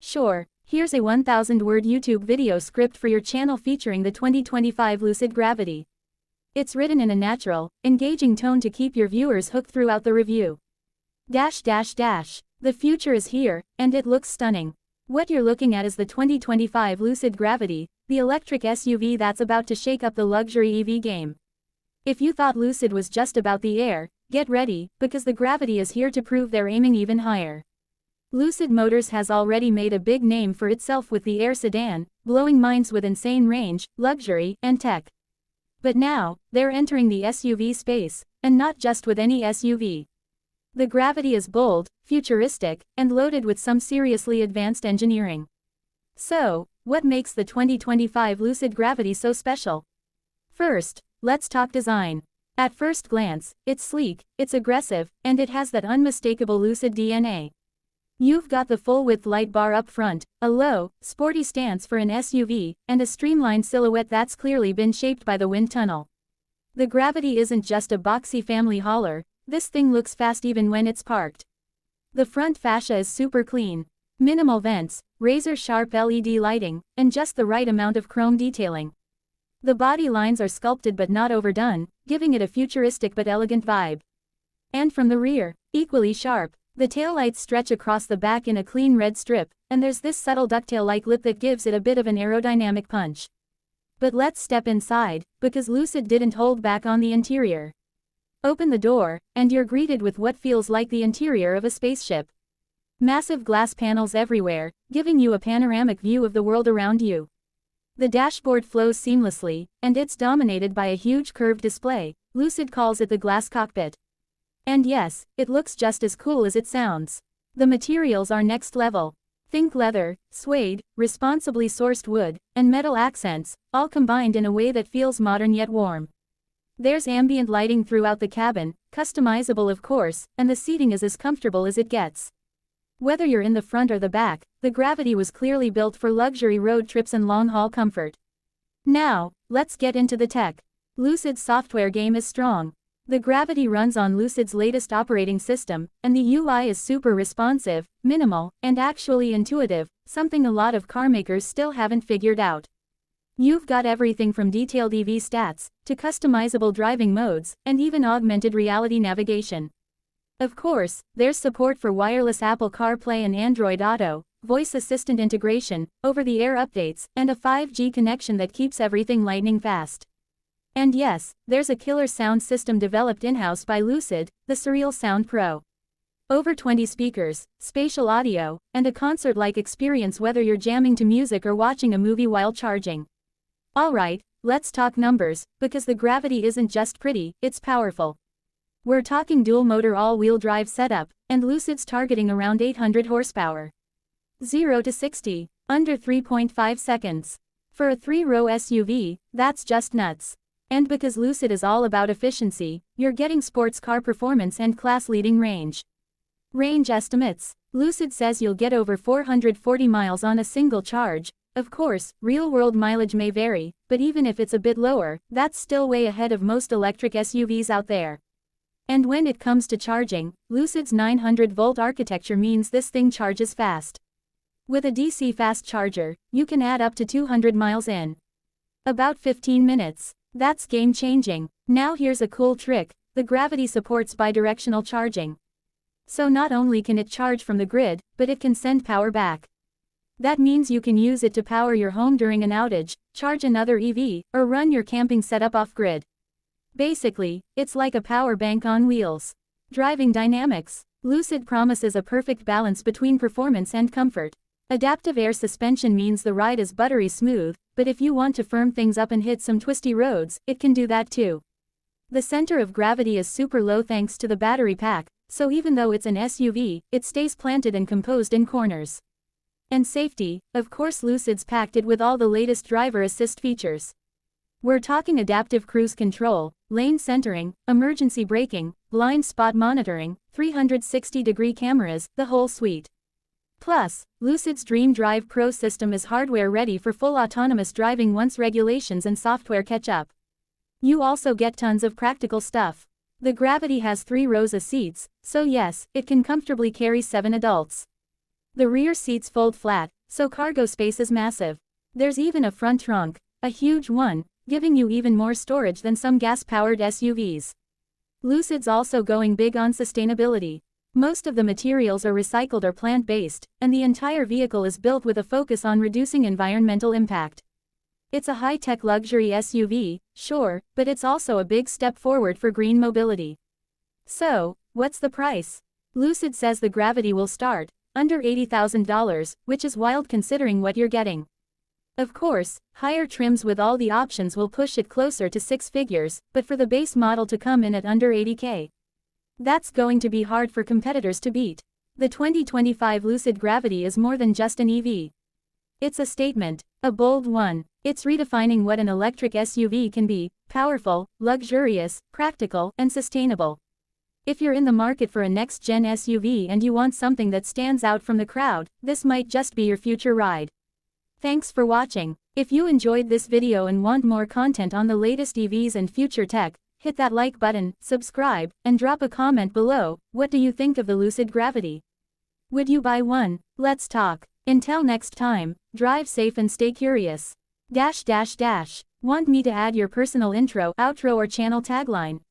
Sure, here's a 1,000-word YouTube video script for your channel featuring the 2025 Lucid Gravity. It's written in a natural, engaging tone to keep your viewers hooked throughout the review. The future is here, and it looks stunning. What you're looking at is the 2025 Lucid Gravity, the electric SUV that's about to shake up the luxury EV game. If you thought Lucid was just about the air, get ready, because the Gravity is here to prove they're aiming even higher. Lucid Motors has already made a big name for itself with the Air sedan, blowing minds with insane range, luxury, and tech. But now, they're entering the SUV space, and not just with any SUV. The Gravity is bold, futuristic, and loaded with some seriously advanced engineering. So, what makes the 2025 Lucid Gravity so special? First, let's talk design. At first glance, it's sleek, it's aggressive, and it has that unmistakable Lucid DNA. You've got the full-width light bar up front, a low, sporty stance for an SUV, and a streamlined silhouette that's clearly been shaped by the wind tunnel. The Gravity isn't just a boxy family hauler, this thing looks fast even when it's parked. The front fascia is super clean. Minimal vents, razor-sharp LED lighting, and just the right amount of chrome detailing. The body lines are sculpted but not overdone, giving it a futuristic but elegant vibe. And from the rear, equally sharp. The taillights stretch across the back in a clean red strip, and there's this subtle ducktail-like lip that gives it a bit of an aerodynamic punch. But let's step inside, because Lucid didn't hold back on the interior. Open the door, and you're greeted with what feels like the interior of a spaceship. Massive glass panels everywhere, giving you a panoramic view of the world around you. The dashboard flows seamlessly, and it's dominated by a huge curved display. Lucid calls it the glass cockpit. And yes, it looks just as cool as it sounds. The materials are next level. Think leather, suede, responsibly sourced wood, and metal accents, all combined in a way that feels modern yet warm. There's ambient lighting throughout the cabin, customizable of course, and the seating is as comfortable as it gets. Whether you're in the front or the back, the Gravity was clearly built for luxury road trips and long-haul comfort. Now, let's get into the tech. Lucid's software game is strong. The Gravity runs on Lucid's latest operating system, and the UI is super responsive, minimal, and actually intuitive, something a lot of carmakers still haven't figured out. You've got everything from detailed EV stats, to customizable driving modes, and even augmented reality navigation. Of course, there's support for wireless Apple CarPlay and Android Auto, voice assistant integration, over-the-air updates, and a 5G connection that keeps everything lightning fast. And yes, there's a killer sound system developed in-house by Lucid, the Surreal Sound Pro. Over 20 speakers, spatial audio, and a concert-like experience whether you're jamming to music or watching a movie while charging. Alright, let's talk numbers, because the Gravity isn't just pretty, it's powerful. We're talking dual-motor all-wheel drive setup, and Lucid's targeting around 800 horsepower. 0 to 60, under 3.5 seconds. For a 3-row SUV, that's just nuts. And because Lucid is all about efficiency, you're getting sports car performance and class-leading range. Range estimates. Lucid says you'll get over 440 miles on a single charge. Of course, real-world mileage may vary, but even if it's a bit lower, that's still way ahead of most electric SUVs out there. And when it comes to charging, Lucid's 900-volt architecture means this thing charges fast. With a DC fast charger, you can add up to 200 miles in about 15 minutes. That's game-changing. Now here's a cool trick, the Gravity supports bidirectional charging. So not only can it charge from the grid, but it can send power back. That means you can use it to power your home during an outage, charge another EV, or run your camping setup off-grid. Basically, it's like a power bank on wheels. Driving dynamics. Lucid promises a perfect balance between performance and comfort. Adaptive air suspension means the ride is buttery smooth, but if you want to firm things up and hit some twisty roads, it can do that too. The center of gravity is super low thanks to the battery pack, so even though it's an SUV, it stays planted and composed in corners. And safety, of course Lucid's packed it with all the latest driver assist features. We're talking adaptive cruise control, lane centering, emergency braking, blind spot monitoring, 360-degree cameras, the whole suite. Plus, Lucid's Dream Drive Pro system is hardware ready for full autonomous driving once regulations and software catch up. You also get tons of practical stuff. The Gravity has 3 rows of seats, so yes, it can comfortably carry 7 adults. The rear seats fold flat, so cargo space is massive. There's even a front trunk, a huge one, giving you even more storage than some gas-powered SUVs. Lucid's also going big on sustainability. Most of the materials are recycled or plant-based, and the entire vehicle is built with a focus on reducing environmental impact. It's a high-tech luxury SUV, sure, but it's also a big step forward for green mobility. So, what's the price? Lucid says the Gravity will start under $80,000, which is wild considering what you're getting. Of course, higher trims with all the options will push it closer to six figures, but for the base model to come in at under $80K. That's going to be hard for competitors to beat. The 2025 Lucid Gravity is more than just an EV. It's a statement, a bold one. It's redefining what an electric SUV can be: powerful, luxurious, practical, and sustainable. If you're in the market for a next-gen SUV and you want something that stands out from the crowd, this might just be your future ride. Thanks for watching. If you enjoyed this video and want more content on the latest EVs and future tech, hit that like button, subscribe, and drop a comment below. What do you think of the Lucid Gravity? Would you buy one? Let's talk. Until next time, drive safe and stay curious. Want me to add your personal intro, outro, or channel tagline?